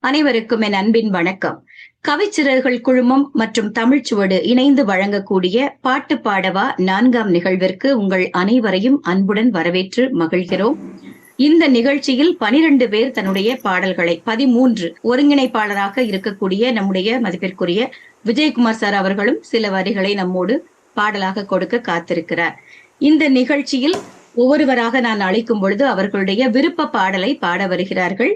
அனைவருக்கும் என் அன்பின் வணக்கம். கவிச்சிறர்கள் குழுமம் மற்றும் தமிழ்ச்சுவடு இணைந்து வழங்கக்கூடிய பாட்டு பாடவா 4ஆம் நிகழ்விற்கு உங்கள் அனைவரையும் அன்புடன் வரவேற்று மகிழ்கிறோம். இந்த நிகழ்ச்சியில் 12 பேர் தன்னுடைய பாடல்களை 13 ஒருங்கிணைப்பாளராக இருக்கக்கூடிய நம்முடைய மதிப்பிற்குரிய விஜயகுமார் சார் அவர்களும் சில வரிகளை நம்மோடு பாடலாக கொடுக்க காத்திருக்கிறார். இந்த நிகழ்ச்சியில் ஒவ்வொருவராக நான் அழைக்கும் பொழுது அவர்களுடைய விருப்ப பாடலை பாட வருகிறார்கள்.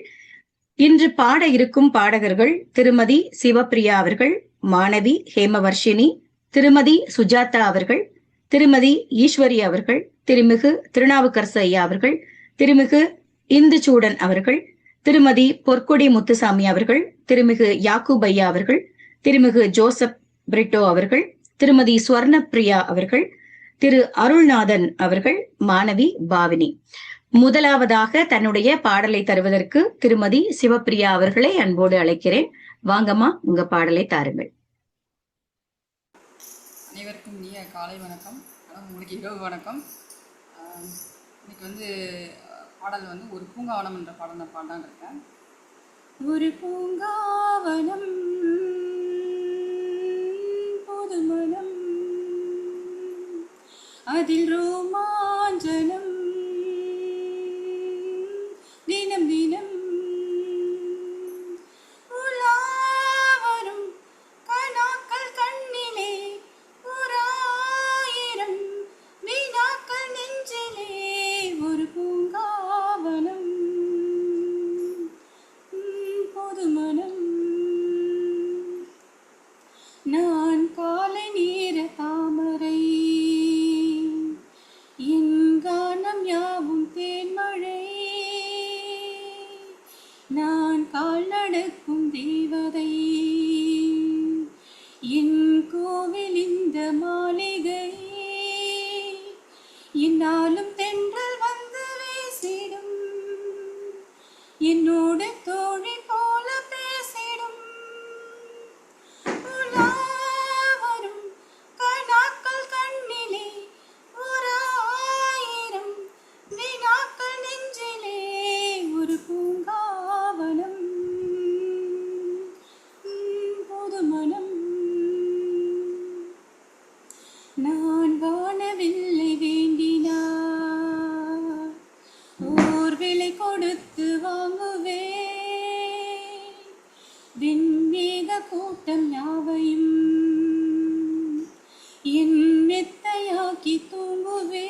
இன்று பாட இருக்கும் பாடகர்கள் திருமதி சிவப்பிரியா அவர்கள், மாணவி ஹேமவர்ஷினி, திருமதி சுஜாதா அவர்கள், திருமதி ஈஸ்வரி அவர்கள், திருமிகு திருநாவுக்கரசு ஐயா அவர்கள், திருமிகு இந்துச்சூடன் அவர்கள், திருமதி பொற்கொடி முத்துசாமி அவர்கள், திருமிகு யாக்கூப் ஐயா அவர்கள், திருமிகு ஜோசப் பிரிட்டோ அவர்கள், திருமதி ஸ்வர்ணப்பிரியா அவர்கள், திரு அருள்நாதன் அவர்கள், மாணவி பாவினி. முதலாவதாக தன்னுடைய பாடலை தருவதற்கு திருமதி சிவப்பிரியா அவர்களை அன்போடு அழைக்கிறேன். வாங்கம்மா, உங்க பாடலை தாருங்கள். அனைவருக்கும் இனிய காலை வணக்கம். உங்களுக்கு இரவு வணக்கம். இன்னைக்கு பாடல் ஒரு பூங்காவனம் என்ற பாடல் நான் பாடான்னு இருக்கேன். ஒரு பூங்காவனம் புதுமணம் அதில் ரோமாஞ்சனம் தினம் தினம் உலாவரும் கனாக்கள் கண்ணிலே ஓராயிரம் வினாக்கள் நெஞ்சிலே ஒரு பூங்காவனம் புதுமணம். நான் காலை நேர தாமரை என் கானம் யாவும் தேன்மழை. நான் கால் நடக்கும் தேவதை என் கோவில் இந்த மாளிகை. என்னாலும் தென்றல் வந்து வீசிடும் என்னோடு தோழி போல பேசிடும். உலாவரும் கனாக்கள் கண்ணிலே ஓராயிரம் வினாக்கள் நெஞ்சிலே ஒரு பூங்காவனம் புதுமணம். நான் வானவில்லை வேண்டினார் ஓர் விலை கொடுத்து வாங்குவே. விண்மேக கூட்டம் யாவையும் என் மெத்தையாக்கி தூங்குவே.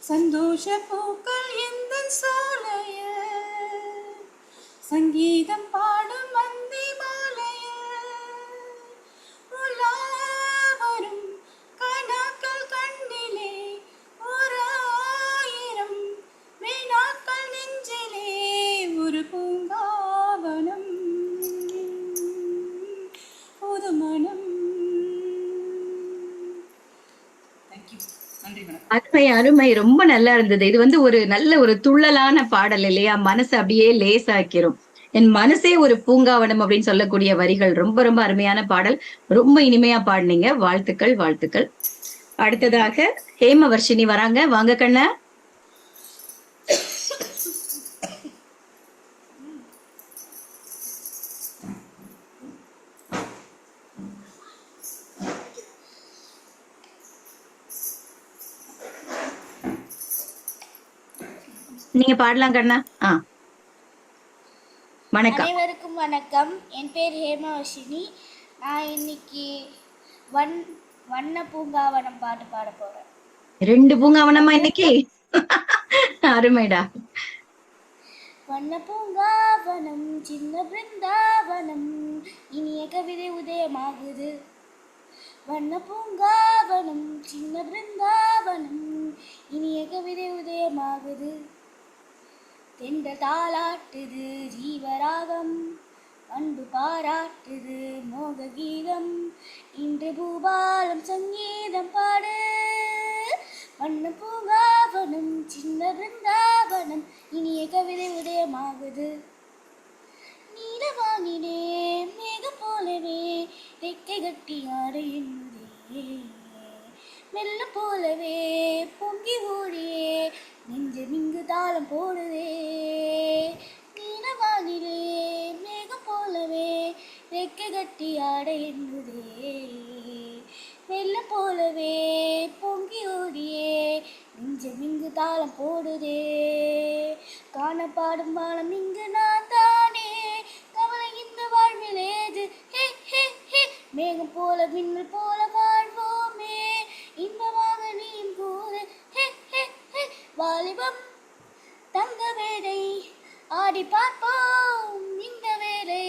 சந்தோஷ பூக்கள் எந்த சோலைய சங்கீதம் பாடும் மந்தி மாலைய. உலாவரும் கனாக்கள் கண்ணிலே ஓராயிரம் வினாக்கள் நெஞ்சிலே ஒரு பூங்காவனம் புதுமணம். தேங்க்யூ. நன்றி, வணக்கம். அருமை அருமை, ரொம்ப நல்லா இருந்தது. இது ஒரு நல்ல ஒரு துள்ளலான பாடல் இல்லையா? மனசு அப்படியே லேசாக்கிறோம். என் மனசே ஒரு பூங்காவனம் அப்படின்னு சொல்லக்கூடிய வரிகள். ரொம்ப ரொம்ப அருமையான பாடல். ரொம்ப இனிமையா பாடினீங்க. வாழ்த்துக்கள் வாழ்த்துக்கள். அடுத்ததாக ஹேமவர்ஷினி வராங்க. வாங்க கண்ணா. நீங்க பாடலாம் கண்ணா. வணக்கம். அனைவருக்கும் வணக்கம். என் பேர் ஹேமவர்ஷினி. நான் இன்னைக்கு வண்ண பூங்காவனம் பாட்டு பாட போறேன். 2 பூங்காவனமா இன்னைக்கு? அருமைடா. வண்ண பூங்காவனம் சின்ன பிருந்தாவனம் இனிய கவிதை உதயமாகுது. வண்ண பூங்காவனம் சின்ன பிருந்தாவனம் இனிய கவிதை உதயமாகுது. தென்ற தாளாட்டுது ஜீவராகம், அன்பு பாராட்டுது மோக கீதம். இன்று பூபாலம் சங்கீதம் பாடு. வண்ண பூங்காவனம் சின்ன பிருந்தாவனம் இனிய கவிதை உதயமாகுது. நீலவானிலே மேகம் போலவே ரெக்கை கட்டி ஆடு என்னுதே. மெல்ல போலவே பொங்கி ஓடியே நெஞ்சமிங்கு தாளம் போடுதே. நீலவானிலே வைக்க கட்டி ஆட என்னுதே வெள்ளம் போலவே பொங்கி ஓடியே நெஞ்சம் இங்கு தாளம் போடுதே காணப்பாடும் பாலம் இங்கு நான் தானே கவலை இந்த வாழ்வில் ஏது ஹே ஹே ஹே மேகம் போல மின்னல் போல வாழ்வோமே இன்பமாக நீயும் கூறு ஹே ஹே ஹே வாலிபம் தங்க வேலை ஆடி பார்ப்போம் இந்த வேலை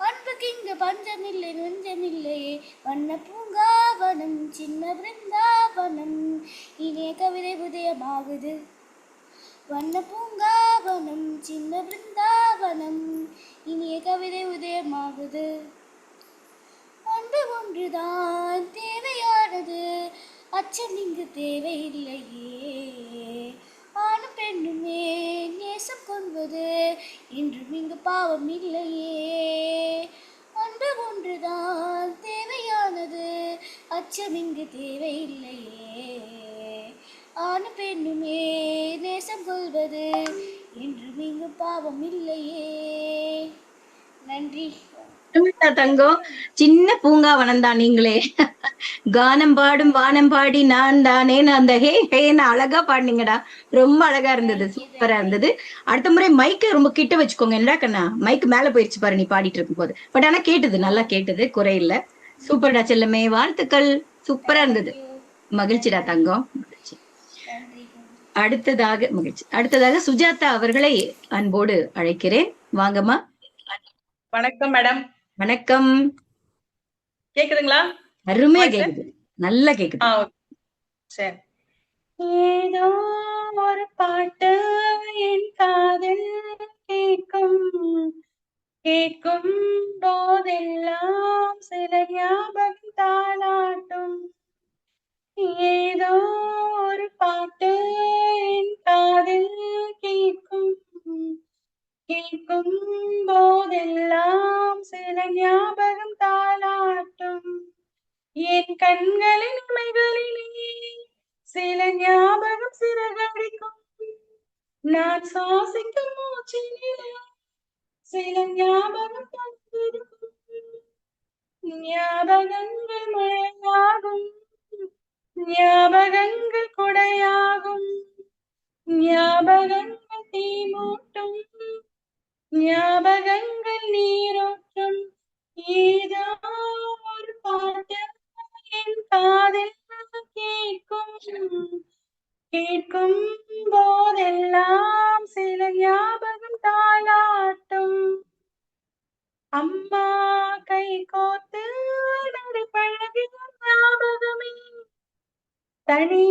அன்புக்கு இங்கு பஞ்சமில்லை நெஞ்சமில்லை வண்ண பூங்காவனம் சின்ன பிருந்தாவனம் இனிய கவிதை உதயமாகுது வண்ண பூங்காவனம் சின்ன பிருந்தாவனம் இனிய கவிதை உதயமாகுது அன்பு ஒன்றுதான் தேவையானது அச்சம் இங்கு தேவையில்லையே ஆணும் பெண்ணுமே நேசம் கொள்வது இன்றும் இங்கு பாவம் இல்லையே அன்பு ஒன்றுதான் தேவையானது அச்சம் இங்கு தேவையில்லையே ஆணும் பெண்ணுமே நேசம் கொள்வது இன்றும் இங்கு பாவம் இல்லையே. நன்றி. தங்கம், சின்ன பூங்காவனம் தான் நீங்களே. கானம் பாடும் வானம் பாடி நான் தானேன்னு அந்த ஹே ஹேன்னு அழகா பாடினீங்கடா. ரொம்ப அழகா இருந்தது, சூப்பரா இருந்தது. அடுத்த முறை மைக்க ரொம்ப கிட்ட வச்சுக்கோங்க. என்னடா கண்ணா, மைக் மேல போயிருச்சு பாரு நீ பாடிட்டு இருக்கும் போது. பட் ஆனா கேட்டது, நல்லா கேட்டது, குறையில்ல. சூப்பர்டா செல்லமே, வாழ்த்துக்கள். சூப்பரா இருந்தது. மகிழ்ச்சிடா தங்கம், மகிழ்ச்சி. அடுத்ததாக சுஜாதா அவர்களை அன்போடு அழைக்கிறேன். வாங்கம்மா. வணக்கம் மேடம். வணக்கம். கேக்குதுங்களா? அருமையா கேக்குது, நல்லா கேக்குது. சரி. ஏதோ ஒரு பாட்டு என் காதில் கேட்கும், கேட்கும் போதெல்லாம் சில ஞாபகம் தாளாட்டும். ஏதோ ஒரு பாட்டு என் காதில் கேட்கும், கேட்கும் போதெல்லாம் சில ஞாபகம் தாளாட்டும். என் கண்களின் உமைகளிலே சில ஞாபகம் சிறகடிக்கும். நான் சுவாசிக்கும் மூச்சினிலே சில ஞாபகம் தந்திருக்கும். ஞாபகங்கள் மழையாகும், ஞாபகங்கள் கொடையாகும், ஞாபகங்கள் தீ மூட்டும், ஞாபகங்கள் நீரோட்டும். ஏதோ ஒரு பாட்டு என் காதில் கேட்கும், கேட்கும் போதெல்லாம் சில ஞாபகம் தாளாட்டும். அம்மா கை கோத்து நடை பழகி ஞாபகமே, தனி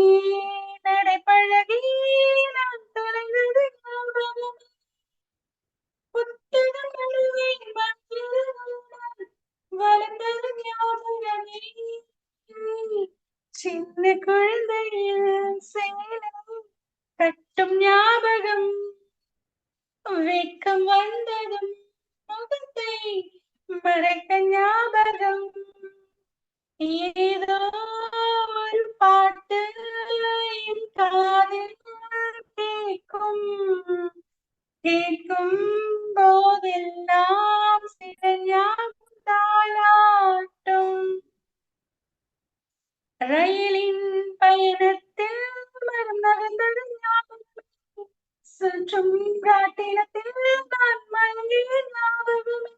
நடை பழகி நான் தொலைந்தது ஞாபகமே. புத்தகம் நடுவேன் வளர்ந்தது ஞாபகமே. சின்ன குழந்தையில் சேலை கட்டும் ஞாபகம், வெட்கம் வந்ததும் முகத்தை மறைக்க ஞாபகம். ஏதோ ஒரு பாட்டு என் காதில் கேட்கும், கேட்கும் போதெல்லாம் சில ஞாபகம் தாளாட்டும். ரயிலின் பயணத்தில் மறந்தது ஞாபகம், சுற்றும் ராட்டினத்தில் நான் மயங்கிய ஞாபகமே.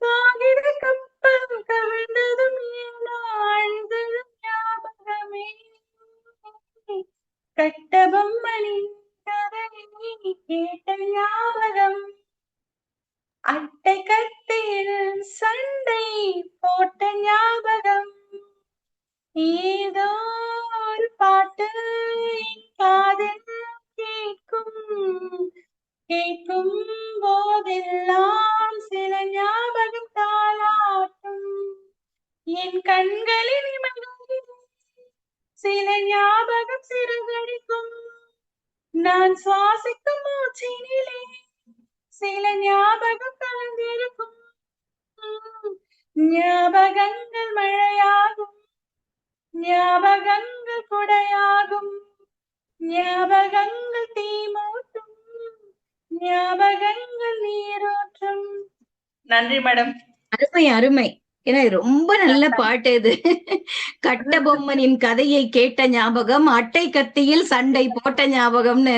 காகித கப்பல் கவிழ்ந்ததும் ஏனோ அழுதது ஞாபகமே. கட்டபொம்மணி கதையை கேட்ட ஞாபகம், அட்டை கட்டையில் சண்டை போட்ட ஞாபகம். ஏதோ ஒரு பாட்டு என் காதில் கேட்கும், கேட்கும் போதெல்லாம் சில ஞாபகம் தாளாட்டும். என் கண்களில் இமைகளில் சில ஞாபகம் சிறகடிக்கும். நான் சுவாசிக்கும் மூச்சினிலே சில ஞாபகம் கலந்திருக்கும். ஞாபகங்கள் மழையாகும், ஞாபகங்கள் கொடையாகும், ஞாபகங்கள் தீ மூட்டும், ஞாபகங்கள் நீரோற்றும். நன்றி மேடம். அருமை, அருமை. ஏன்னா இது ரொம்ப நல்ல பாட்டு இது. கட்டபொம்மனின் கதையை கேட்ட ஞாபகம், அட்டை கத்தியில் சண்டை போட்ட ஞாபகம்னு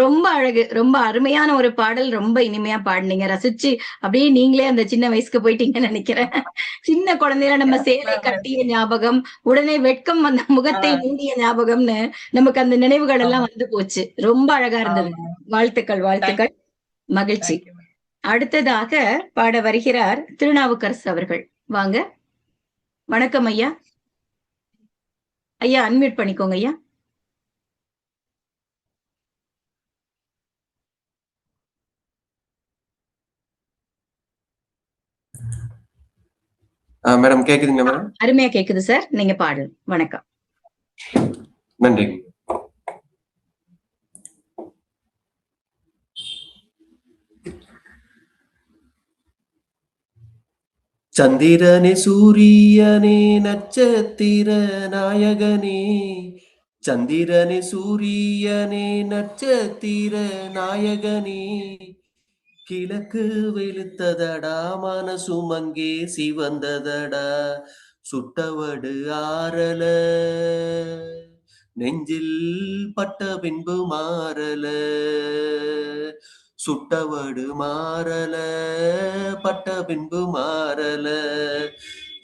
ரொம்ப அழகு. ரொம்ப அருமையான ஒரு பாடல். ரொம்ப இனிமையா பாடுனீங்க. ரசிச்சு அப்படியே நீங்களே அந்த சின்ன வயசுக்கு போயிட்டீங்கன்னு நினைக்கிறேன். சின்ன குழந்தையில நம்ம சேலை கட்டிய ஞாபகம், உடனே வெட்கம் வந்த முகத்தை மூடிய ஞாபகம்னு நமக்கு அந்த நினைவுகள் எல்லாம் வந்து போச்சு. ரொம்ப அழகா இருந்தது. வாழ்த்துக்கள், வாழ்த்துக்கள். மகிழ்ச்சி. அடுத்ததாக பாட வருகிறார் திருநாவுக்கரசு அவர்கள். வாங்க. வணக்கம் ஐயா. ஐயா அன்மியூட் பண்ணிக்கோங்க ஐயா. மேடம் கேக்குதுங்களா மேடம்? அருமையா கேக்குது சார். நீங்க பாடு. வணக்கம். நன்றி. சந்திரனே சூரியனே நட்சத்திர நாயகனே, சந்திரனே சூரியனே நட்சத்திர நாயகனே, கிழக்கு வெளுத்ததடா மனசுமங்கே சிவந்ததடா, சுட்டவடு ஆறல நெஞ்சில் பட்ட பின்பு மாறல, சுட்டவடு மாறல பட்ட பின்பு மாறல,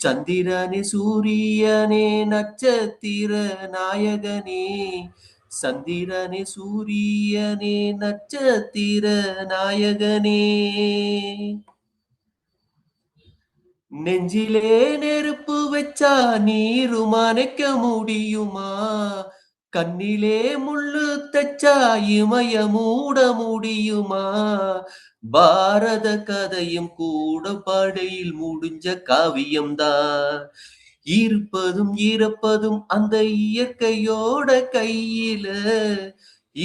சந்திரனே சூரியனே நட்சத்திர நாயகனே, சந்திரனே சூரியனே நட்சத்திர நாயகனே, நெஞ்சிலே நெருப்பு வச்சா நீரும் அணைக்க முடியுமா, கண்ணிலே முள்ளு தச்சா இமய மூட முடியுமா, பாரத கதையும் கூட படையில் முடிஞ்ச காவியம்தான், இருப்பதும் இறப்பதும் அந்த இயற்கையோட கையில,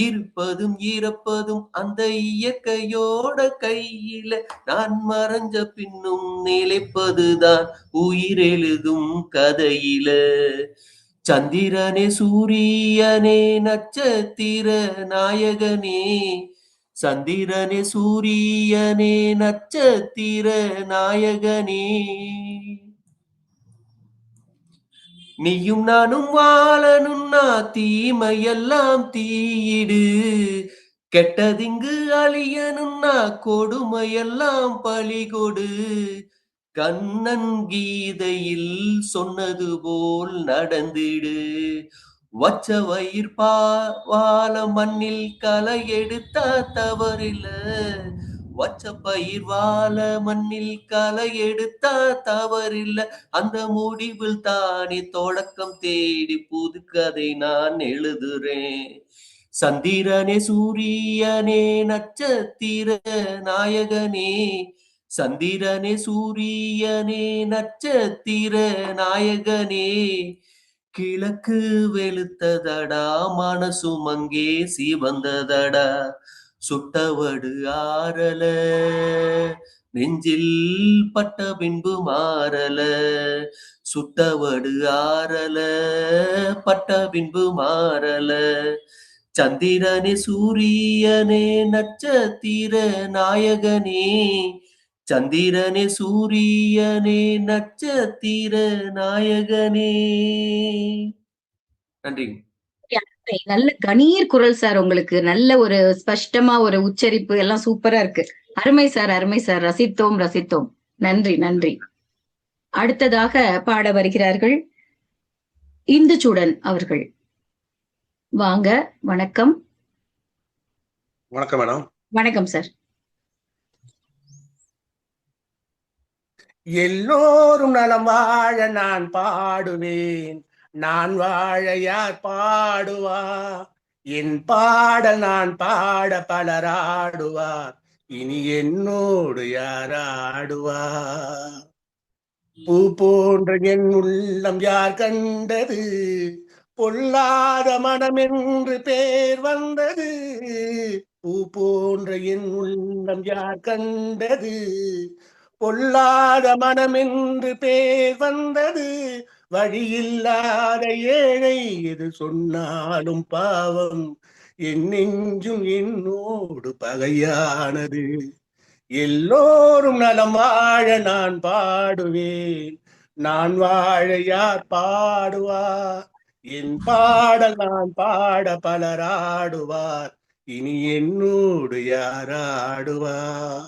இருப்பதும் இறப்பதும் அந்த இயற்கையோட கையில, நான் மறைஞ்ச பின்னும் நிலைப்பதுதான் உயிரெழுதும் கதையில, சந்திரனே சூரியனே நட்சத்திர நாயகனே, சந்திரனே சூரியனே நட்சத்திர நாயகனே, நீயும் நானும் வாழணும்னா தீமையெல்லாம் தீயிடு, கெட்டதிங்கு அழியணும்னா கொடுமையெல்லாம் பழிகொடு, கண்ணன் கீதையில் சொன்னது போல் நடந்திடு, வச்ச வயிர் வாழ மண்ணில் களை எடுத்தா தவறில்ல, வச்ச பயிர் வாழ மண்ணில் களை எடுத்தா தவறில்ல, அந்த முடிவில் தானே தொடக்கம் தேடி புது கதை நான் எழுதுறேன், சந்திரனே சூரியனே நட்சத்திர நாயகனே, சந்திரனே சூரியனே நட்சத்திர நாயகனே, கிழக்கு வெளுத்ததடா மனசும் அங்கே சிவந்ததடா, சுட்டவடு ஆறல நெஞ்சில் பட்ட பின்பு மாறல, சுட்டவடு ஆறல பட்ட பின்பு மாறல, சந்திரனே சூரியனே நட்சத்திர நாயகனே, சந்திரனே சூரியனே நட்சத்திர நாயகனே. நன்றி. நல்ல கணீர் குரல் சார். உங்களுக்கு நல்ல ஒரு ஸ்பஷ்டமா ஒரு உச்சரிப்பு எல்லாம் சூப்பரா இருக்கு. அருமை சார், அருமை சார். ரசித்தோம், ரசித்தோம். நன்றி, நன்றி. அடுத்ததாக பாட வருகிறார்கள் இந்துச்சூடன் அவர்கள். வாங்க. வணக்கம். வணக்கம் மேடம். வணக்கம் சார். எல்லோரும் நலம் வாழ நான் பாடுவேன், நான் வாழ யார் பாடுவா, என் பாடல் நான் பாட பலராடுவார், இனி என்னோடு யாராடுவா, பூ போன்ற என் உள்ளம் யார் கண்டது, பொல்லாத மனம் என்று பேர் வந்தது, பூ போன்ற என் உள்ளம் யார் கண்டது, பொல்லாத மனம் என்று பேர் வந்தது, வழியில்லாத ஏழை எது சொன்னாலும் பாவம், என் நெஞ்சும் என்னோடு பகையானது, எல்லோரும் நலம் வாழ நான் பாடுவேன், நான் வாழ யார் பாடுவார்? என் பாடல் நான் பாட பலராடுவார், இனி என்னோடு யாராடுவார்?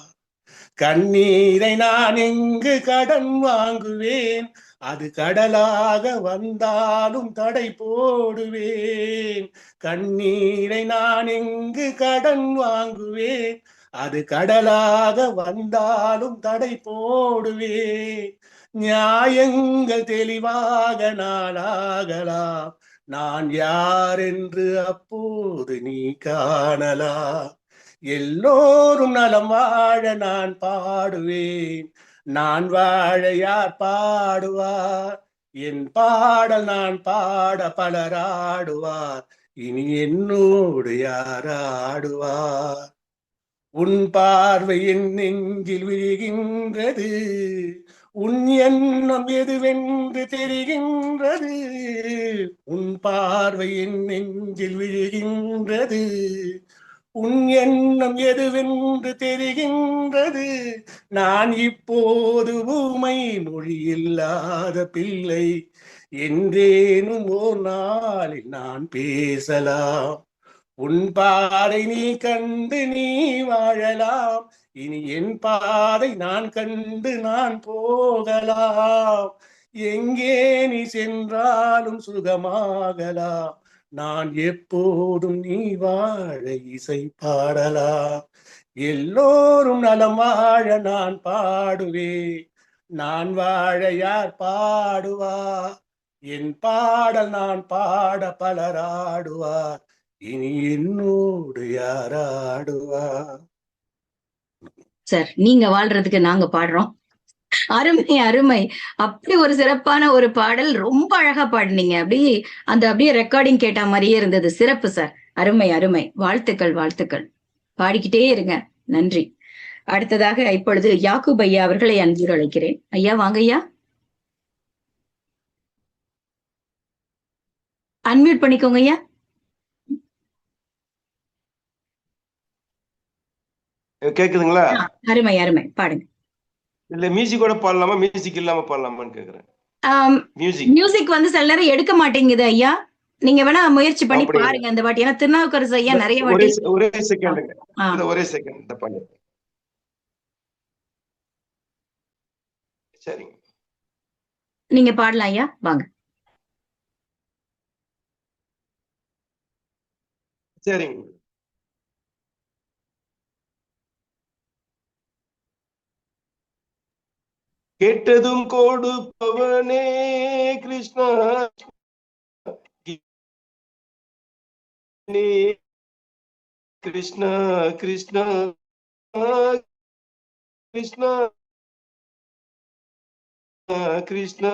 கண்ணீரை நான் எங்கு கடன் வாங்குவேன், அது கடலாக வந்தாலும் தடை போடுவேன். கண்ணீரை நான் எங்கு கடன் வாங்குவேன், அது கடலாக வந்தாலும் தடை போடுவேன். நியாயங்கள் தெளிவாக நாளாகலாம், நான் யார் என்று அப்போது நீ காணலாம். எல்லோரும் நலம் வாழ நான் பாடுவேன், நான் வாழ யார் பாடுவார்? என் பாடல் நான் பாட பலராடுவார், இனி என்னோடு யாராடுவார்? உன் பார்வை என் நெஞ்சில் விழுகின்றது, உன் எண்ணம் எதுவென்று தெரிகின்றது. உன் பார்வை என் நெஞ்சில் விழுகின்றது, உன் எண்ணம் எதுவென்று தெரிகின்றது. நான் இப்போது ஊமை, மொழி இல்லாத பிள்ளை, என்றேனும் ஓர் நாளில் நான் பேசலாம். உன் பாதை நீ கண்டு நீ வாழலாம், இனி என் பாதை நான் கண்டு நான் போகலாம். எங்கே நீ சென்றாலும் சுகமாகலாம், நான் எப்போதும் நீ வாழ இசை பாடலாம். எல்லோரும் நலம் வாழ நான் பாடுவேன், நான் வாழ யார் பாடுவார்? என் பாடல் நான் பாட பலராடுவார், இனி என்னோடு யாராடுவார்? சார், நீங்க வாழ்றதுக்கு நாங்க பாடுறோம். அருமை அருமை. அப்படி ஒரு சிறப்பான ஒரு பாடல், ரொம்ப அழகா பாடினீங்க. அப்படியே ரெக்கார்டிங் கேட்ட மாதிரியே இருந்தது. சிறப்பு சார், அருமை அருமை. வாழ்த்துக்கள் வாழ்த்துக்கள். பாடிக்கிட்டே இருங்க. நன்றி. அடுத்ததாக இப்பொழுது யாக்கூப் ஐயா அவர்களை அன்போடு அழைக்கிறேன். ஐயா வாங்க ஐயா. அன்மியூட் பண்ணிக்கோங்க ஐயா. கேக்குதுங்களா? அருமை அருமை, பாடுங்க. இல்ல மியூசிக்கோட பாடலாமா, மியூசிக் இல்லாம பாடலாமான்னு கேக்குறேன். மியூசிக் வந்து சில நேரம் எடுக்க மாட்டேங்குது ஐயா. நீங்க வேணா முயற்சி பண்ணி பாருங்க அந்த வாட்டி. ஏன்னா திருநாவுக்கரசு ஐயா நிறைய வாட்டி. ஒரே செகண்ட், ஒரே செகண்ட் பண்ணு. சரிங்க, நீங்க பாடலாம் ஐயா, வாங்க. சரிங்க. கேட்டதும் கொடுப்பவனே கிருஷ்ணா, கிருஷ்ணா கிருஷ்ணா கிருஷ்ணா கிருஷ்ணா,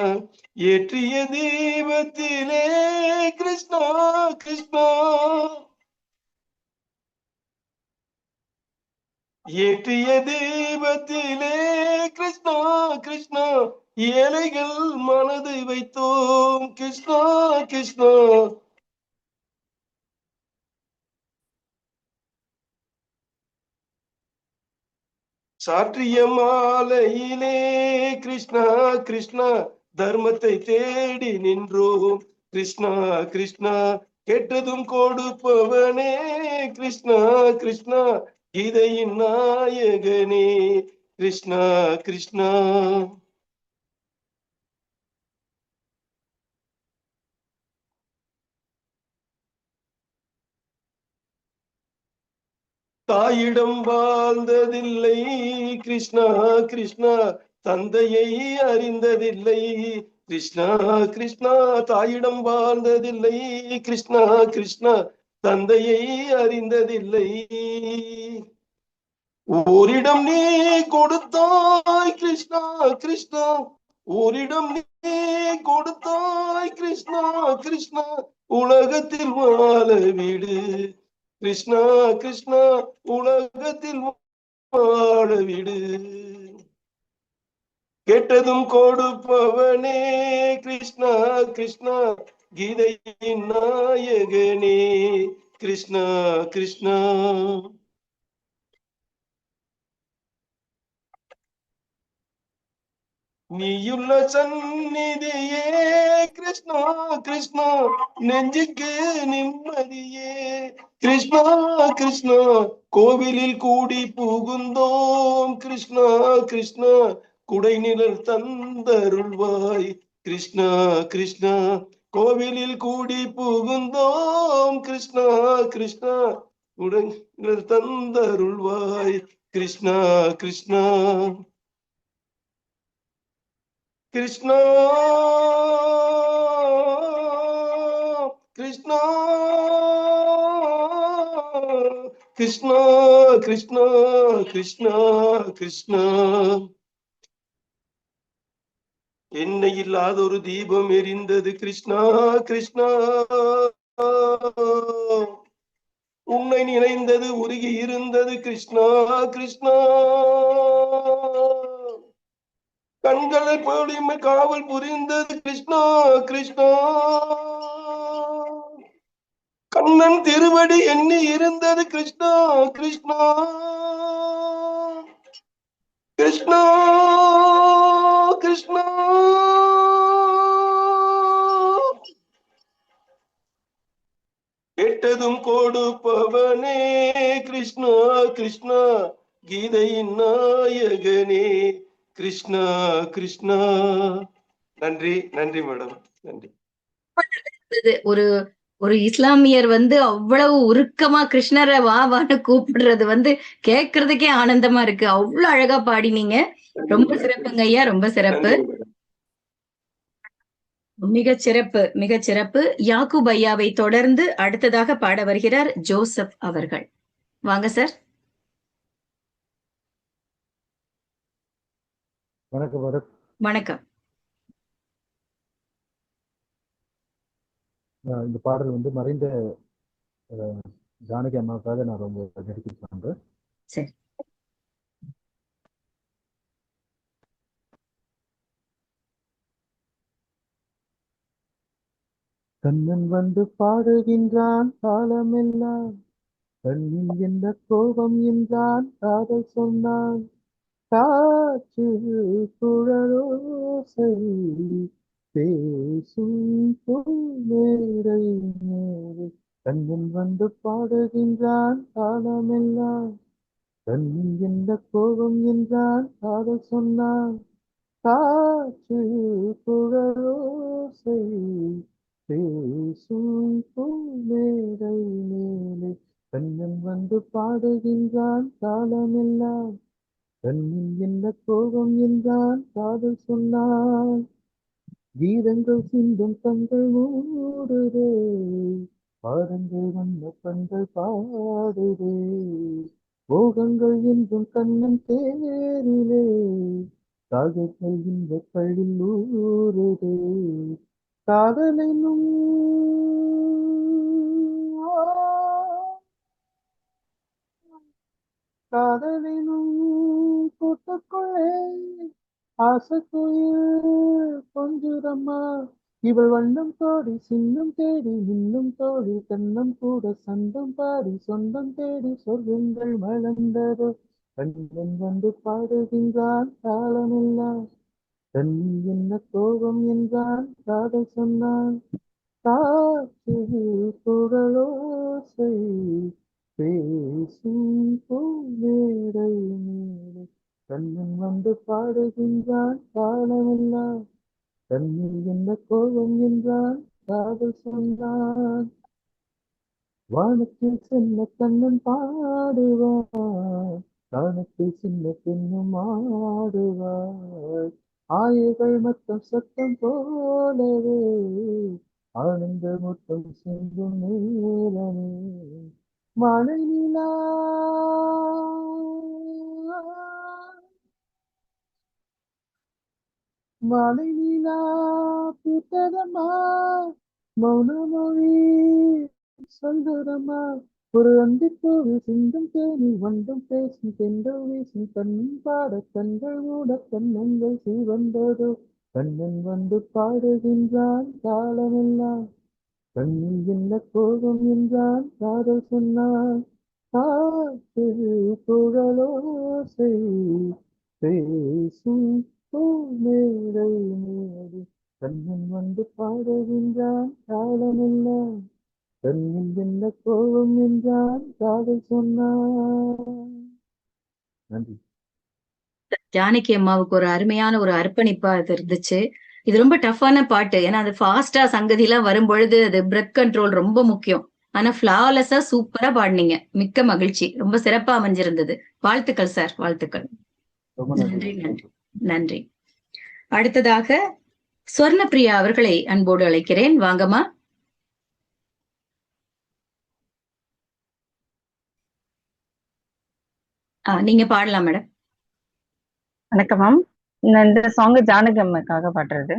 ஏற்றிய தீபத்திலே கிருஷ்ணா கிருஷ்ணா, ஏற்றிய தீபத்திலே கிருஷ்ணா கிருஷ்ணா, ஏழைகள் மனதை வைத்தோம் கிருஷ்ணா கிருஷ்ணா. சாற்றிய மாலையிலே கிருஷ்ணா கிருஷ்ணா, தர்மத்தை தேடி நின்றோம் கிருஷ்ணா கிருஷ்ணா. கேட்டதும் கொடுப்பவனே கிருஷ்ணா கிருஷ்ணா, கீதையின் நாயகனே கிருஷ்ணா கிருஷ்ணா. தாயிடம் வாழ்ந்ததில்லை கிருஷ்ணா கிருஷ்ணா, தந்தையை அறிந்ததில்லை கிருஷ்ணா கிருஷ்ணா. தாயிடம் வாழ்ந்ததில்லை கிருஷ்ணா கிருஷ்ணா, தந்தையை அறிந்ததில்லை. ஓரிடம் நீ கொடுத்தாய் கிருஷ்ணா கிருஷ்ணா, ஓரிடம் நீ கொடுத்தாய் கிருஷ்ணா கிருஷ்ணா, உலகத்தில் வாழ வீடு கிருஷ்ணா கிருஷ்ணா, உலகத்தில் வாழ வீடு. கேட்டதும் கொடுப்பவனே கிருஷ்ணா கிருஷ்ணா, கீதையின் நாயகனே கிருஷ்ணா கிருஷ்ணா. நீயுள்ள சந்நிதியே கிருஷ்ணா கிருஷ்ணா நெஞ்சுக்கு நிம்மதியே கிருஷ்ணா கிருஷ்ணா கோவிலில் கூடி புகுந்தோம் கிருஷ்ணா கிருஷ்ணா குடைநிழல் தந்தருள்வாய் கிருஷ்ணா கிருஷ்ணா கோவிலில் கூடி புகுந்தோம் கிருஷ்ணா கிருஷ்ணா குடைநிழல் தந்தருள்வாய் கிருஷ்ணா கிருஷ்ணா கிருஷ்ணா கிருஷ்ணா கிருஷ்ணா கிருஷ்ணா கிருஷ்ணா கிருஷ்ணா எண்ணெய் இல்லாத ஒரு தீபம் எரிந்தது கிருஷ்ணா கிருஷ்ணா உன்னை நினைந்தது உருகி இருந்தது கிருஷ்ணா கிருஷ்ணா கண்களை போலிமை காவல் புரிந்தது கிருஷ்ணா கிருஷ்ணா கண்ணன் திருவடி எண்ணி இருந்தது கிருஷ்ணா கிருஷ்ணா கிருஷ்ணா கிருஷ்ணா கேட்டதும் கொடுப்பவனே கிருஷ்ணா கிருஷ்ணா கீதையின் நாயகனே கிருஷ்ணா கிருஷ்ணா நன்றி நன்றி மேடம் நன்றி. ஒரு ஒரு இஸ்லாமியர் வந்து அவ்வளவு உருக்கமா கிருஷ்ணரை வா வான்னு கூப்பிடுறது கேட்கறதுக்கே ஆனந்தமா இருக்கு. அவ்வளவு அழகா பாடினீங்க. ரொம்ப சிறப்புங்க ஐயா, ரொம்ப சிறப்பு. நன்றி மேடம். மிகச் சிறப்பு, மிகச் சிறப்பு. யாக்கூப் ஐயாவை தொடர்ந்து அடுத்ததாக பாட வருகிறார் ஜோசப் அவர்கள். வாங்க சார். வணக்கம் வணக்கம். வணக்கம். இந்த பாடல் வந்து மறைந்த ஜானகி அம்மாவுக்காக நான் ரொம்ப டெடிகேட் பண்றேன். சரி. கண்ணன் வந்து பாடுகின்றான் காலமெல்லாம், கண்ணில் என்ன கோபம் என்றான் காதல் சொன்னான், காற்று குழலோசை பேசும் மேடை மேடை. கண்ணன் வந்து பாடுகின்றான் காலமெல்லாம், கண்ணில் என்ன கோபம் என்றான் காதல் சொன்னான், காற்று குழலோசை பேசும் மேடை மேலே. கண்ணன் வந்து பாடுகின்றான் காலமெல்லாம், கண்ணில் என்ன கோபம் என்றான் காதல் சொன்னான், கீதங்கள் சிந்தும் கண்கள் மூடுதே, பாடங்கள் வந்த கண்கள் பாடுதே, போகங்கள் என்றும் கண்ணன் தேரிலே, காதல்கள் இந்த கழில் ஊறுதே, காதலெனும் காதலெனும் கூட்டுக்குள்ளே ஆசைக்குயில் கொஞ்சுரம்மா, இவள் வண்ணம் தோடி சின்னம் தேடி இன்னும் தோடி கண்ணம் கூட சந்தம் பாடி சொந்தம் தேடி சொர்க்கங்கள் மலர்ந்ததோ. கண்ணன் வந்து பாடுகின்றான் காலமெல்லாம், கண்ணில் என்ன கோபம் என்றான் காதல் சொன்னான், காற்று குழலோசை பேசும் மேடை மேடை. கண்ணன் வந்து பாடுகின்றான் காலமெல்லாம், கண்ணில் என்ன கோபம் என்றான் காதல் சொன்னான், வானத்தில் சின்ன கண்ணன் பாடுவான், வானத்தில் சின்ன பெண்ணும் ஆடுவார், ஆயர்கள் மொத்தம் சத்தம் போலவே ஆனந்த மொத்தம் செல்லும் நேரமே, மழை நிலா மழை நிலா பூத்ததம்மா, மௌனமொழி சொல்லுதம்மா, ஒரு அந்திப்பூவி சிந்தும் தேனி வண்டும் பேசும் தென்றல் வீசும் கண்ணும் பாட கண்கள் மூட கண்ணங்கள் சிவந்ததோ. கண்ணன் வந்து பாடுகின்றான் காலமெல்லாம், கண்ணில் என்ன கோபம் என்றான் காதல் சொன்னான், காற்று குழலோசை பேசும் பூ மேடை மேடி கண்ணன் வந்து பாடுகின்றான் காலமெல்லாம் கண்ணில் என்ன கோபம் என்றான் காதல் சொன்னான். நன்றி. ஜானகி அம்மாவுக்கு ஒரு அருமையான ஒரு அர்ப்பணிப்பா இது இருந்துச்சு. இது ரொம்ப டஃப்பான பாட்டு. ஏன்னா அது ஃபாஸ்டா சங்கதி எல்லாம் வரும் பொழுது அது பிரெத் கண்ட்ரோல் ரொம்ப முக்கியம். ஆனா ஃபிளாலெஸ்ஸா சூப்பரா பாடினீங்க. மிக்க மகிழ்ச்சி. ரொம்ப சிறப்பா அமைஞ்சிருந்தது. வாழ்த்துக்கள் சார், வாழ்த்துக்கள். ரொம்ப நன்றி. நன்றி, நன்றி, நன்றி. அடுத்ததாக ஸ்வர்ணபிரியா அவர்களை அன்போடு அழைக்கிறேன். வாங்கம்மா. நீங்க பாடலாம் மேடம். வணக்கம் மேம். நான் இந்த சாங் ஜானகி அம்மாக்காக பாடுறது.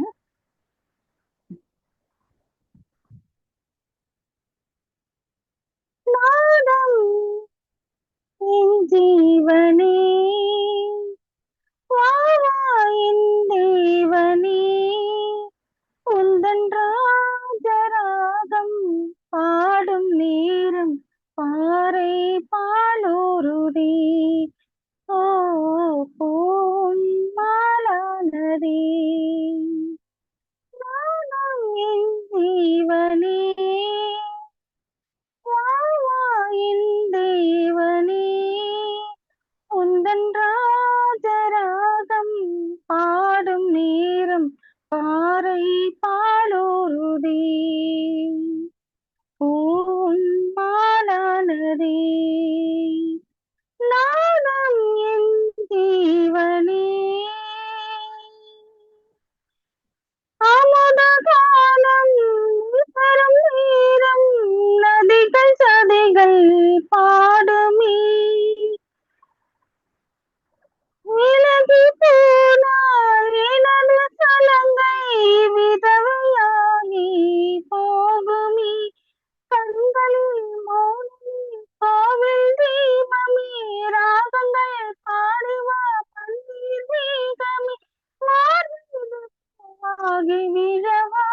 நாதம் என் ஜீவனே வா வா என் தேவனே உந்தன் ராஜராகம் பாடும் நேரம் பாறை பாலோருதே ஓ போன் மாலானதே நாதம் என் ஜீவனே வா வா என் தேவனே உந்தன் ராஜராகம் பாடும் நேரம் பாறை பாலோருதே பூன் மாலானதே நாதம் என் ஜீவனே அமுத காலம் வரும் நேரம் நதிகள் சதைகள் பாடுமே விலகி போனால் எனது சலங்கை விதவையாகி போகுமே கண்களில் மௌனமே கோவில் தீபமே ராகங்கள் பாடிவா பன்னீர் மேகமே ஆகி விழவா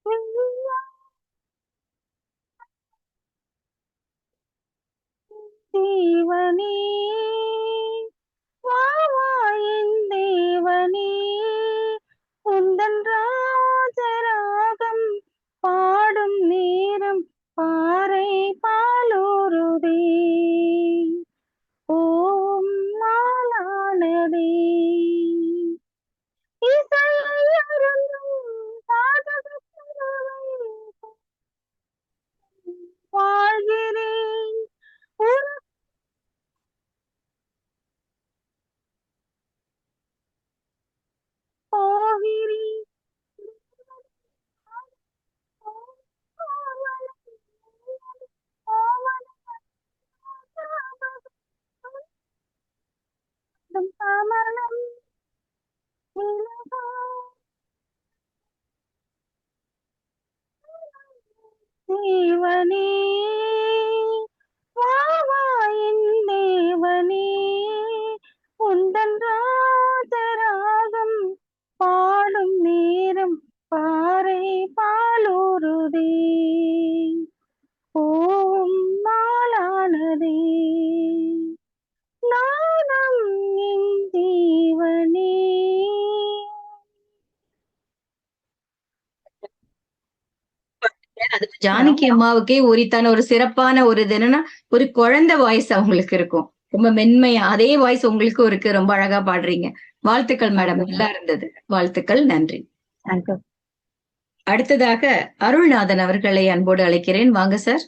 விழியா தேவனே வா வா என் தேவனே உந்தன் ராஜராகம் பாடும் நேரம் பாறை பாலோருதே ஓம் மாலானதே இசையருந்தும் பாதகத்தருவை வாழ்கிறேன் போகிறேன் கமலம் தேவனே வா வா என் தேவனே உந்தன் ராஜராகம் பாடும் நேரம் பாறை பாலோருதே ஓம் மாலானதே நாதம் என் ஜீவனே. அது ஜானகி அம்மாவுக்கே உரித்தான ஒரு சிறப்பான ஒரு இது என்னன்னா ஒரு குழந்தை வாய்ஸ் அவங்களுக்கு இருக்கும். ரொம்ப மென்மையா அதே வாய்ஸ் உங்களுக்கும் இருக்கு. ரொம்ப அழகா பாடுறீங்க. வாழ்த்துக்கள் மேடம். நல்லா இருந்தது. வாழ்த்துக்கள். நன்றி. தேங்க்யூ. அடுத்ததாக அருள்நாதன் அவர்களை அன்போடு அழைக்கிறேன். வாங்க சார்.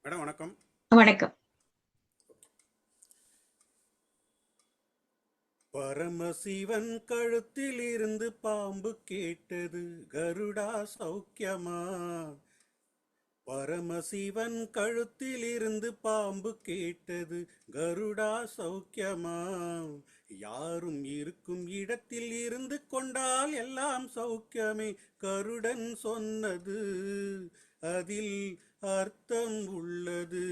மேடம் வணக்கம். வணக்கம். பரமசிவன் கழுத்தில் இருந்து பாம்பு கேட்டது கருடா சௌக்கியமா. பரமசிவன் கழுத்தில் இருந்து பாம்பு கேட்டது கருடா சௌக்கியமா. யாரும் இருக்கும் இடத்தில் இருந்து கொண்டால் எல்லாம் சௌக்கியமே கருடன் சொன்னது அதில் அர்த்தம் உள்ளது.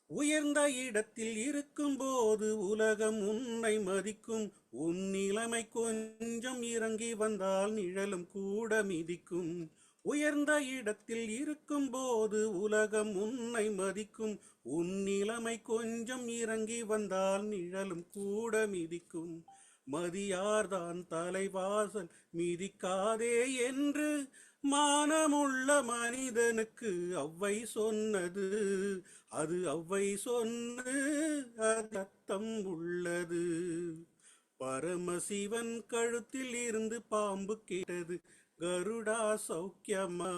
உயர்ந்த இடத்தில் இருக்கும் போது உலகம் உன்னை மதிக்கும் உன் நிலைமை கொஞ்சம் இறங்கி வந்தால் நிழலும் கூட மிதிக்கும். உயர்ந்த இடத்தில் இருக்கும் போது உலகம் உன்னை மதிக்கும். உன் நிலைமை கொஞ்சம் இறங்கி வந்தால் நிழலும் கூட மிதிக்கும். மதியார்தான் தலைவாசல் மிதிக்காதே என்று மானமுள்ள மனிதனுக்கு அவ்வை சொன்னது. அது அவ்வை சொன்னது, அது அர்த்தம் உள்ளது. பரமசிவன் கழுத்தில் இருந்து பாம்பு கேட்டது, கருடா சௌக்கியமா?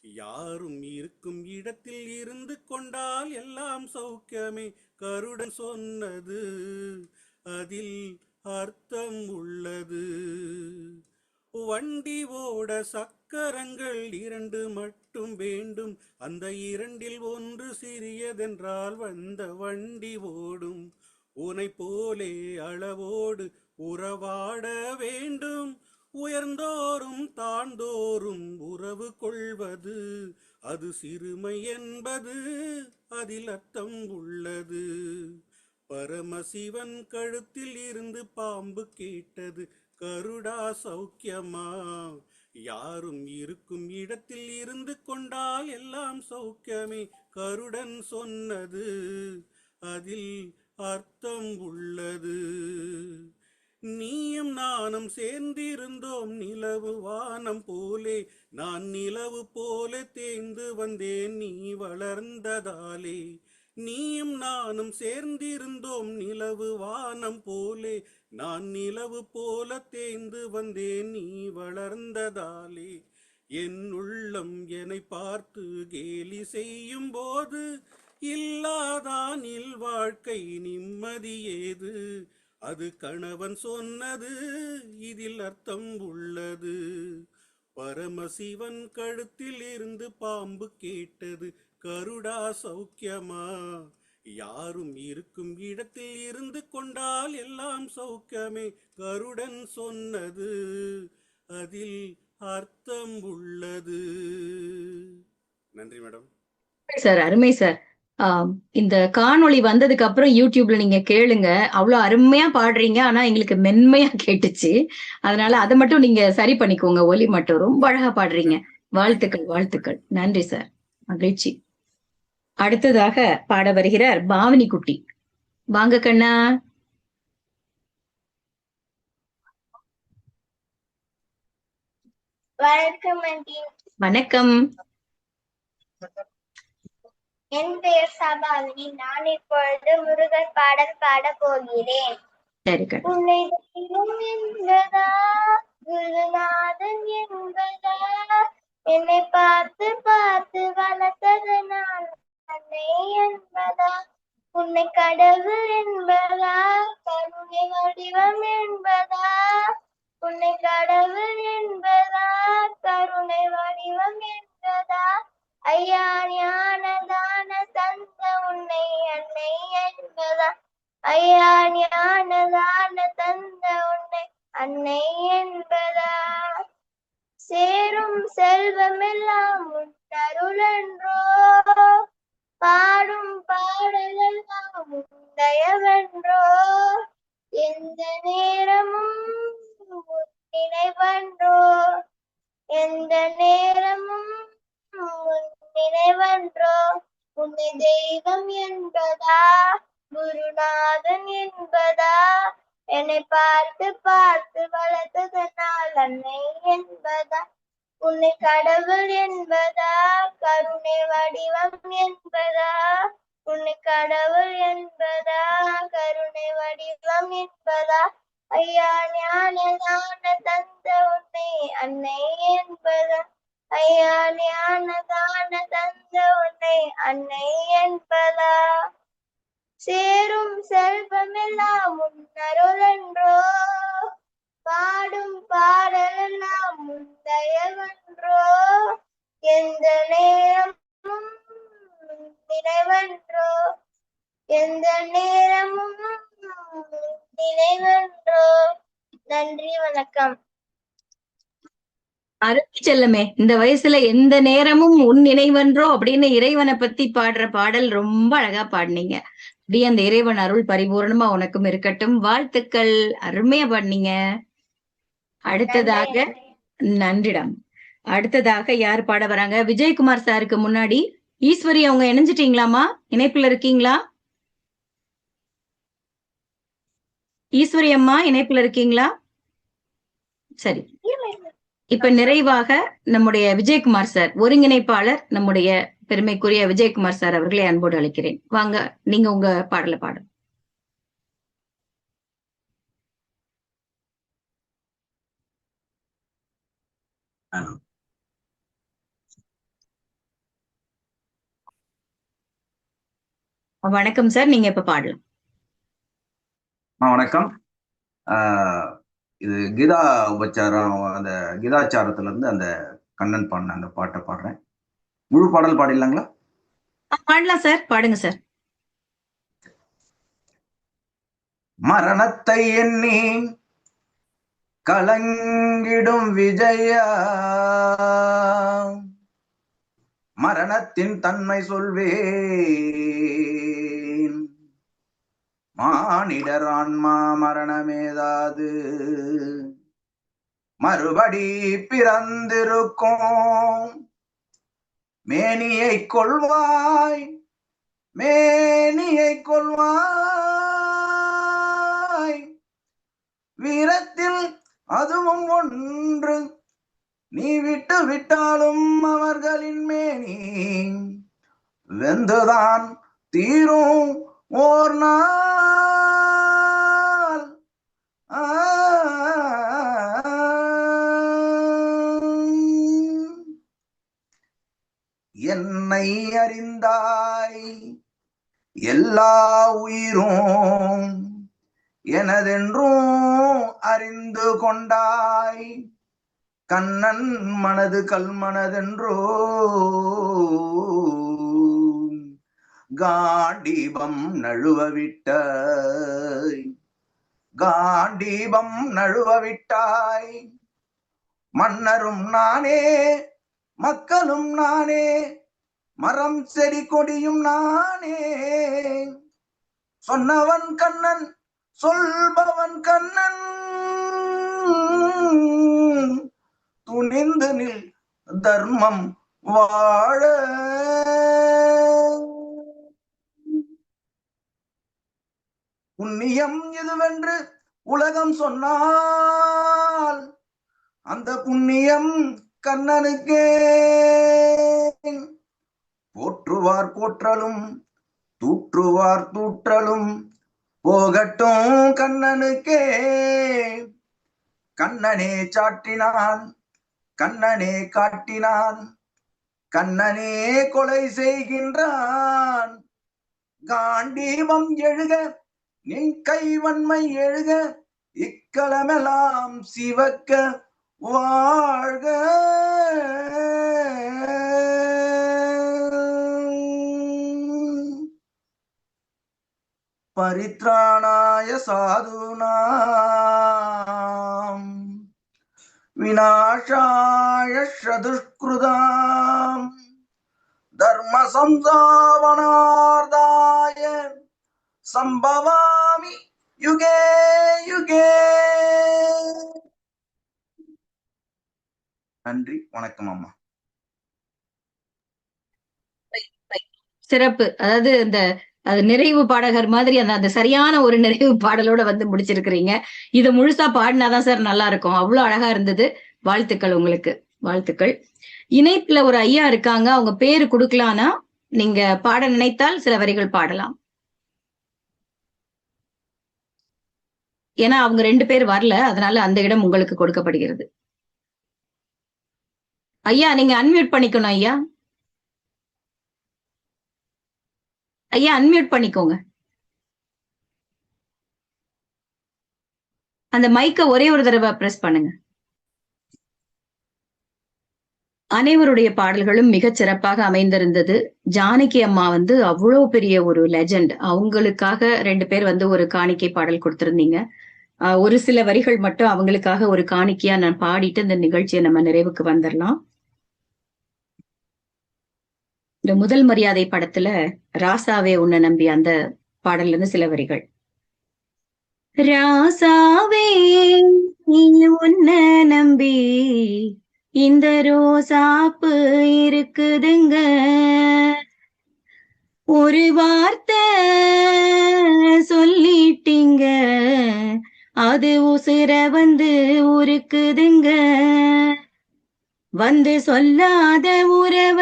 யாரும் இருக்கும் இடத்தில் இருந்து கொண்டால் எல்லாம் சௌக்கியமே. கருடன் சொன்னது, அதில் அர்த்தம் உள்ளது. வண்டி ஓட சக்கரங்கள் 2 மட்டும் வேண்டும். அந்த 2ல் ஒன்று சிறியதென்றால் வந்த வண்டி ஓடும். உனை போலே அளவோடு உறவாட வேண்டும். உயர்ந்தோறும் தாழ்ந்தோறும் உறவு கொள்வது, அது சிறுமை என்பது, அதில் அர்த்தம் உள்ளது. பரமசிவன் கழுத்தில் இருந்து பாம்பு கேட்டது, கருடா சௌக்கியமா? யாரும் இருக்கும் இடத்தில் இருந்து கொண்டால் எல்லாம் சௌக்கியமே. கருடன் சொன்னது, அதில் அர்த்தம் உள்ளது. நீயும் நானும் சேர்ந்திருந்தோம் நிலவு வானம் போலே. நான் நிலவு போல தேய்ந்து வந்தேன் நீ வளர்ந்ததாலே. நீயும் நானும் சேர்ந்திருந்தோம் நிலவு வானம் போலே. நான் நிலவு போல தேய்ந்து வந்தேன் நீ வளர்ந்ததாலே. என் உள்ளம் என்னை பார்த்து கேலி செய்யும் போது, இல்லாதானில் வாழ்க்கை நிம்மதி ஏது? அது கணவன் சொன்னது, இதில் அர்த்தம் உள்ளது. பரமசிவன் கழுத்தில் இருந்து பாம்பு கேட்டது, கருடா சௌக்கியமா? யாரும் இருக்கும் இடத்தில் இருந்து கொண்டால் எல்லாம் சௌக்கியமே. கருடன் சொன்னது, அதில் அர்த்தம் உள்ளது. நன்றி மேடம். சார், அருமை சார். இந்த காணொளி வந்ததுக்கு அப்புறம் யூடியூப்ல நீங்க கேளுங்க. அவ்வளவு அருமையா பாடுறீங்க. ஆனா எங்களுக்கு மென்மையா கேட்டுச்சு. அதனால அதை மட்டும் நீங்க சரி பண்ணிக்கோங்க. ஒலி மட்டும் ரொம்ப அழகா பாடுறீங்க. வாழ்த்துக்கள், வாழ்த்துக்கள். நன்றி சார், மகிழ்ச்சி. அடுத்ததாக பாட வருகிறார் பாவனி குட்டி. வாங்க கண்ணா. வணக்கம் ஆண்டி. வணக்கம். என் பெயர் சபாவினி. நான் இப்பொழுது முருகன் பாடல் பாட போகிறேன். சரி கண்ணா. உன்னை தெய்வம் என்பதா, குருநாதன் என்பதா, என்னை பார்த்து பார்த்து வளர்த்தது நான் அன்னை என்பதா, உன்னை கடவுள் என்பதா, கருணை வடிவம் என்பதா, உன்னை கடவுள் என்பதா, கருணை வடிவம் என்பதா, ஐயா ஞானதான தந்த உன்னை அன்னை என்பதா, ஐயா ஞானதான தந்த உன்னை அன்னை என்பதா, சேரும் செல்வமெல்லாம் உன் அருளென்றோ, பாடும் பாடலெல்லாம் உன் தயவென்றோ, எந்த நேரமும் உன் நினைவன்றோ, எந்த நேரமும் உன் நினைவன்றோ, உன்னை தெய்வம் என்பதா, குருநாதன் என்பதா, என்னை பார்த்து பார்த்து வளர்த்ததனால் அன்னை என்பதா, உன்னை கடவுள் என்பதா, கருணை வடிவம் என்பதா, உன்னை கடவுள் என்பதா, கருணை வடிவம் என்பதா, ஐயா ஞானதான தந்த உன்னை அன்னை என்பதா, ஐயா ஞானதான தந்த உன்னை அன்னை என்பதா, சேரும் செல்வமெல்லாம் உன் அருளென்றோ, பாடும் பாடலெல்லாம் உன் தயவென்றோ, எந்த நேரமும் நினைவென்றோ, எந்த நேரமும் நினைவென்றோ. நன்றி, வணக்கம். அருமை செல்லமே. இந்த வயசுல எந்த நேரமும் உன் நினைவன்றோ அப்படின்னு இறைவனை பத்தி பாடுற பாடல் ரொம்ப அழகா பாடினீங்க. அந்த இறைவன் அருள் பரிபூரணமா உனக்கும் இருக்கட்டும். வாழ்த்துக்கள், அருமையா பண்ணீங்க. அடுத்ததாக நன்றிடம். அடுத்ததாக யார் பாட வராங்க? விஜயகுமார் சாருக்கு முன்னாடி ஈஸ்வரி அவங்க இணைஞ்சிட்டீங்களாமா? இணைப்புல இருக்கீங்களா? ஈஸ்வரி அம்மா இணைப்புல இருக்கீங்களா? சரி, இப்ப நிறைவாக நம்முடைய விஜயகுமார் சார், ஒருங்கிணைப்பாளர், நம்முடைய பெருமைக்குரிய விஜயகுமார் சார் அவர்களை அன்போடு அழைக்கிறேன். வாங்க, நீங்க உங்க பாடல பாடும். வணக்கம் சார், நீங்க இப்ப பாடலாம். வணக்கம். இது கீதா உபச்சாரம், அந்த கீதாச்சாரத்துல இருந்து அந்த கண்ணன் பாடின அந்த பாட்டை பாடுறேன். முழு பாடல் பாடிடலாங்களா? பாடலாம் சார், பாடுங்க சார். மரணத்தை எண்ணி கலங்கிடும் விஜயா, மரணத்தின் தன்மை சொல்வேன். மானிடர் ஆன்மா மரணமேதாது, மறுபடி பிறந்திருக்கும். மேனியை கொள்வாய், மேனியை கொள்வாய், வீரத்தில் அதுவும் ஒன்று. நீ விட்டு விட்டாலும் அவர்களின் மேனி வெந்துதான் தீரும் ஓர் நாள். என்னை அறிந்தாய், எல்லா உயிரும் எனதென்றும் அறிந்து கொண்டாய். கண்ணன் மனது கல்மனதென்றோ, காண்டீபம் நழுவ விட்டாய், காண்டீபம் நழுவ விட்டாய். மன்னரும் நானே, மக்களும் நானே, மரம் செடி கொடியும் நானே. சொன்னவன் கண்ணன், சொல்பவன் கண்ணன். துணிந்து நில் தர்மம் வாழ. புண்ணியம் இதுவென்று உலகம் சொன்னால், அந்த புண்ணியம் கண்ணனுக்கே. போற்றுவார் போற்றலும், தூற்றுவார் தூற்றலும் போகட்டும் கண்ணனுக்கே. கண்ணனே சாட்டினான், கண்ணனே காட்டினான், கண்ணனே கொலை செய்கின்றான். காண்டீபம் எழுக, நின் கைவன்மை எழுக, இக்களமெல்லாம் சிவக்க வாழ்க. பரித்ராணாய சாதுனாம், விநாசாய சதுஷ்கிருதாம், தர்ம சம்சாவனார்தாய சம்பவாமி யுகே யுகே. நன்றி, வணக்கம் அம்மா. சிறப்பு. அதாவது இந்த நிறைவு பாடகர் மாதிரி அந்த சரியான ஒரு நிறைவு பாடலோட வந்து முடிச்சிருக்கிறீங்க. இதை முழுசா பாடினாதான் சார் நல்லா இருக்கும். அவ்வளவு அழகா இருந்தது. வாழ்த்துக்கள் உங்களுக்கு, வாழ்த்துக்கள். இணைப்புல ஒரு ஐயா இருக்காங்க, அவங்க பேரு கொடுக்கலானா நீங்க பாட நினைத்தால் சில வரிகள் பாடலாம். ஏன்னா அவங்க 2 பேர் வரல, அதனால அந்த இடம் உங்களுக்கு கொடுக்கப்படுகிறது. ஐயா நீங்க அன்மியூட் பண்ணிக்கணும். ஐயா ஐயா அன்மியூட் பண்ணிக்கோங்க. அந்த மைக்க ஒரே ஒரு தடவை பிரஸ் பண்ணுங்க. அனைவருடைய பாடல்களும் மிகச் சிறப்பாக அமைந்திருந்தது. ஜானகி அம்மா வந்து அவ்வளவு பெரிய ஒரு லெஜண்ட். அவங்களுக்காக 2 பேர் வந்து ஒரு காணிக்கை பாடல் கொடுத்திருந்தீங்க. ஒரு சில வரிகள் மட்டும் அவங்களுக்காக ஒரு காணிக்கையா நான் பாடிட்டு இந்த நிகழ்ச்சியை நம்ம நிறைவுக்கு வந்துடலாம். இந்த முதல் மரியாதை படத்துல ராசாவே உன்னை நம்பி அந்த பாடல்ல இருந்து சில வரிகள். ராசாவே உன்ன நம்பி இந்த ரோசாப்பு இருக்குதுங்க, ஒரு வார்த்தை சொல்லிட்டீங்க அது உசுர வந்து உருக்குதுங்க, வந்து சொல்லாத உறவ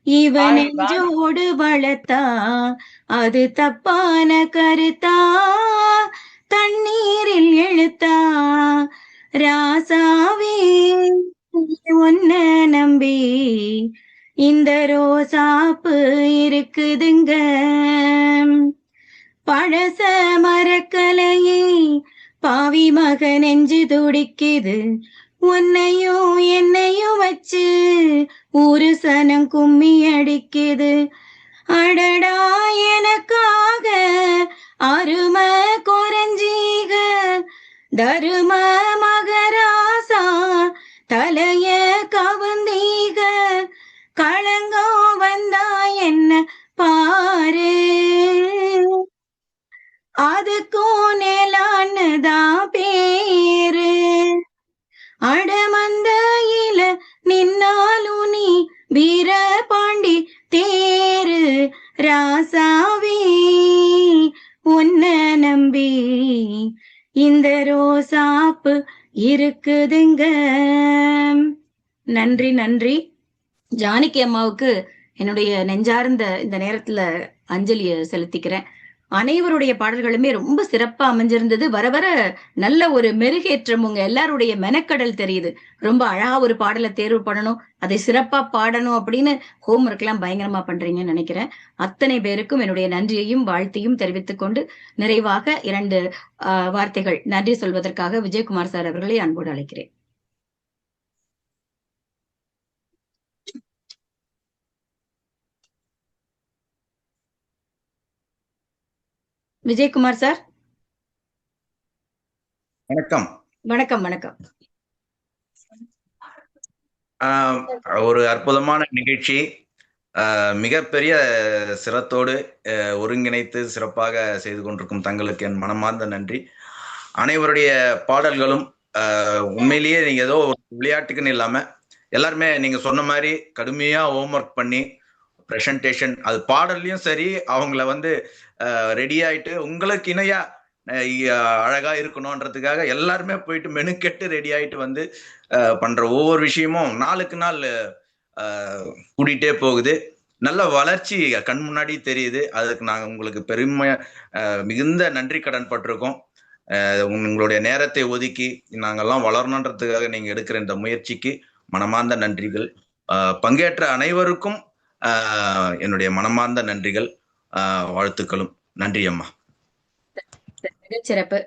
இவன் நெஞ்சோடு வளர்த்தா அது தப்பான கருத்தா தண்ணீரில் எழுத்தா, ராசாவே உன்ன நம்பி இந்த ரோசாப்பு இருக்குதுங்க, பழச மரக்கலையே பாவி மக நெஞ்சு துடிக்குது, உன்னையும் என்னையும் வச்சு ஒரு சனம் கும்மி அடிக்குது, அடடா எனக்காக அருமை குறைஞ்சீக தரும மகராசா தலைய கவுந்தீக, களங்கம் வந்தா என்ன பாரு அதுக்கும் நேலான்னுதான் பேரு, அடமந்தையில நின்னாலும் நீ வீர பாண்டி தேரு, ராசாவே உன்ன நம்பி இந்த ரோசாப்பு இருக்குதுங்க. நன்றி நன்றி. ஜானகி அம்மாவுக்கு என்னுடைய நெஞ்சார்ந்த இந்த நேரத்துல அஞ்சலியை செலுத்திக்கிறேன். அனைவருடைய பாடல்களுமே ரொம்ப சிறப்பா அமைஞ்சிருந்தது. வர வர நல்ல ஒரு மெருகேற்றம் உங்க எல்லாருடைய மெனக்கடல் தெரியுது. ரொம்ப அழகா ஒரு பாடலை தேர்வு பண்ணணும், அதை சிறப்பா பாடணும் அப்படின்னு ஹோம்ஒர்க் எல்லாம் பயங்கரமா பண்றீங்கன்னு நினைக்கிறேன். அத்தனை பேருக்கும் என்னுடைய நன்றியையும் வாழ்த்தையும் தெரிவித்துக் கொண்டு நிறைவாக 2 வார்த்தைகள் நன்றி சொல்வதற்காக விஜயகுமார் சார் அவர்களை அன்போடு அழைக்கிறேன். விஜயகுமார் சார். வணக்கம். வணக்கம் வணக்கம். ஒரு அற்புதமான நிகழ்ச்சி, மிகப்பெரிய சிரத்தோடு ஒருங்கிணைத்து சிறப்பாக செய்து கொண்டிருக்கும் தங்களுக்கு என் மனமார்ந்த நன்றி. அனைவருடைய பாடல்களும் உண்மையிலேயே நீங்க ஏதோ விளையாட்டுக்குன்னு இல்லாம எல்லாருமே நீங்க சொன்ன மாதிரி கடுமையா ஹோம்ஒர்க் பண்ணி ப்ரெசன்டேஷன், அது பாடல்லையும் சரி அவங்கள வந்து ரெடி ஆயிட்டு உங்களுக்கு இணையா அழகா இருக்கணும்ன்றதுக்காக எல்லாருமே போயிட்டு மெனுக்கெட்டு ரெடி ஆயிட்டு வந்து பண்ற ஒவ்வொரு விஷயமும் நாளுக்கு நாள் கூட்டிகிட்டே போகுது. நல்ல வளர்ச்சி கண் முன்னாடி தெரியுது. அதுக்கு நாங்கள் உங்களுக்கு மிகுந்த நன்றி கடன் பட்டிருக்கோம். உங்களுடைய நேரத்தை ஒதுக்கி நாங்கள்லாம் வளரணுன்றதுக்காக நீங்க எடுக்கிற இந்த முயற்சிக்கு மனமார்ந்த நன்றிகள். பங்கேற்ற அனைவருக்கும் என்னுடைய மனமார்ந்த நன்றிகள், வாழ்த்துக்களும். நன்றி அம்மா. மிகச்சிறப்பு.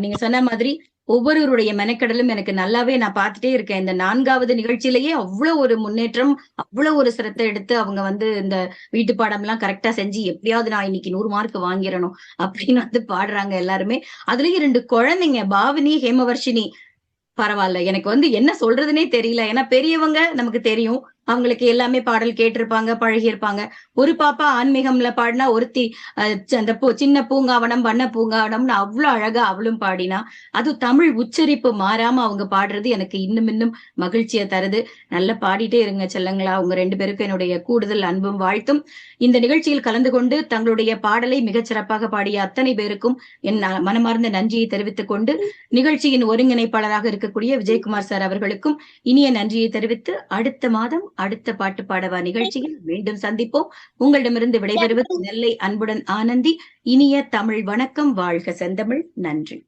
நீங்க சொன்ன மாதிரி ஒவ்வொருவருடைய மெனக்கடலும் எனக்கு நல்லாவே நான் பார்த்துட்டே இருக்கேன். இந்த 4வது நிகழ்ச்சியிலேயே அவ்வளவு ஒரு முன்னேற்றம், அவ்வளவு ஒரு சிரத்தை எடுத்து அவங்க வந்து இந்த வீட்டு பாடம் எல்லாம் கரெக்டா செஞ்சு எப்படியாவது நான் இன்னைக்கு 100 மார்க் வாங்கிடணும் அப்படின்னு வந்து பாடுறாங்க எல்லாருமே. அதுலயும் 2 குழந்தைங்க பாவினி, ஹேமவர்ஷினி. பரவாயில்ல, எனக்கு வந்து என்ன சொல்றதுன்னே தெரியல. ஏன்னா பெரியவங்க நமக்கு தெரியும், அவங்களுக்கு எல்லாமே பாடல் கேட்டிருப்பாங்க, பழகியிருப்பாங்க. ஒரு பாப்பா ஆன்மீகம்ல பாடினா, ஒருத்தி அந்த சின்ன பூங்காவனம் வண்ண பூங்காவனம்னு அவ்வளவு அழகா அவளும் பாடினா. அது தமிழ் உச்சரிப்பு மாறாம அவங்க பாடுறது எனக்கு இன்னும் மகிழ்ச்சியை தருது. நல்லா பாடிட்டே இருங்க செல்லங்களா. உங்க 2 பேருக்கும் என்னுடைய கூடுதல் அன்பும் வாழ்த்தும். இந்த நிகழ்ச்சியில் கலந்து கொண்டு தங்களுடைய பாடலை மிகச்சிறப்பாக பாடிய அத்தனை பேருக்கும் என் மனமார்ந்த நன்றியை தெரிவித்துக் கொண்டு நிகழ்ச்சியின் ஒருங்கிணைப்பாளராக இருக்கக்கூடிய விஜயகுமார் சார் அவர்களுக்கும் இனிய நன்றியை தெரிவித்து அடுத்த மாதம் அடுத்த பாட்டு பாடவா நிகழ்ச்சியில் மீண்டும் சந்திப்போம். உங்களிடமிருந்து விடைபெறுவது நெல்லை அன்புடன் ஆனந்தி. இனிய தமிழ் வணக்கம். வாழ்க செந்தமிழ். நன்றி.